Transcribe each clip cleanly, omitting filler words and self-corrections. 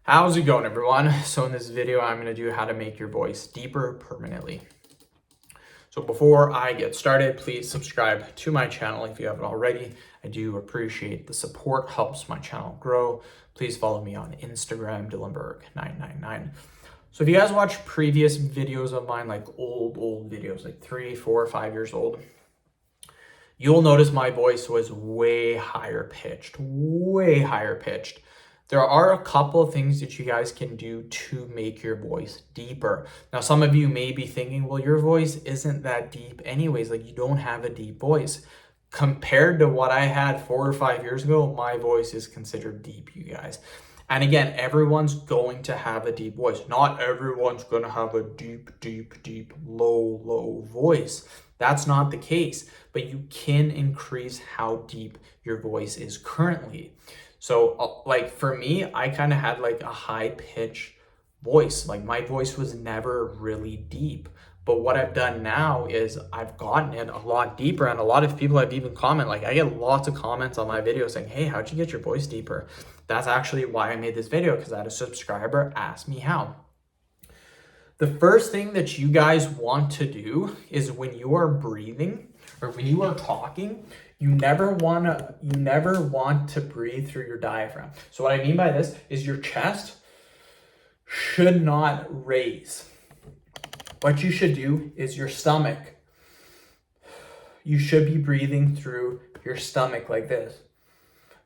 How's it going, everyone? So in this video, I'm going to do how to make your voice deeper permanently. So before I get started, please subscribe to my channel if you haven't already. I do appreciate the support, helps my channel grow. Please follow me on Instagram, Dillenberg999. So if you guys watch previous videos of mine, like old videos, like 3, 4, 5 years old, you'll notice my voice was way higher pitched. There are a couple of things that you guys can do to make your voice deeper. Now, some of you may be thinking, well, your voice isn't that deep anyways, like you don't have a deep voice. Compared to what I had 4 or 5 years ago, my voice is considered deep, you guys. And again, everyone's going to have a deep voice. Not everyone's going to have a deep, low voice. That's not the case, but you can increase how deep your voice is currently. So like for me, I kind of had like a high pitch voice. Like my voice was never really deep. But what I've done now is I've gotten it a lot deeper, and a lot of people have even commented, like I get lots of comments on my video saying, hey, how'd you get your voice deeper? That's actually why I made this video, because I had a subscriber ask me how. The first thing that you guys want to do is when you are breathing or when you are talking, you never want to breathe through your diaphragm. So what I mean by this is your chest should not raise. What you should do is your stomach. You should be breathing through your stomach like this.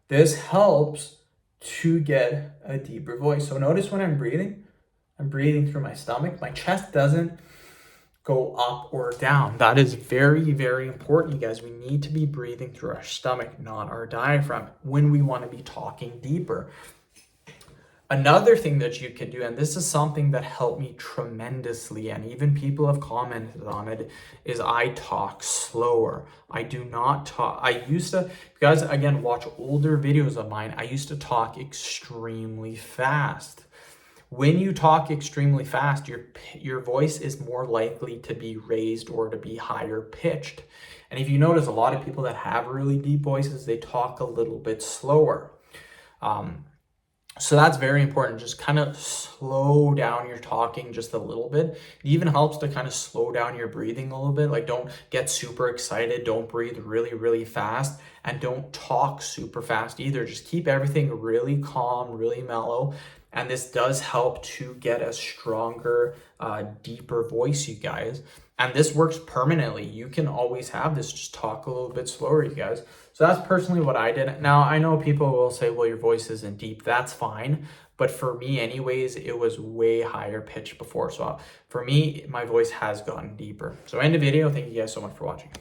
This helps to get a deeper voice. So notice when I'm breathing through my stomach. My chest doesn't go up or down. That is very, very important, you guys. We need to be breathing through our stomach, not our diaphragm, when we want to be talking deeper. Another thing that you can do, and this is something that helped me tremendously, and even people have commented on it, is I talk slower. I do not talk. I used to, if you guys, again, watch older videos of mine, I used to talk extremely fast. When you talk extremely fast, your voice is more likely to be raised or to be higher pitched. And if you notice, a lot of people that have really deep voices, they talk a little bit slower. So that's very important. Just kind of slow down your talking just a little bit. It even helps to kind of slow down your breathing a little bit. Like don't get super excited. Don't breathe really, really fast. And don't talk super fast either. Just keep everything really calm, really mellow. And this does help to get a stronger, deeper voice, you guys. And this works permanently. You can always have this. Just talk a little bit slower, you guys. So that's personally what I did. Now, I know people will say, well, your voice isn't deep. That's fine. But for me anyways, it was way higher pitched before. So for me, my voice has gotten deeper. So end the video. Thank you guys so much for watching.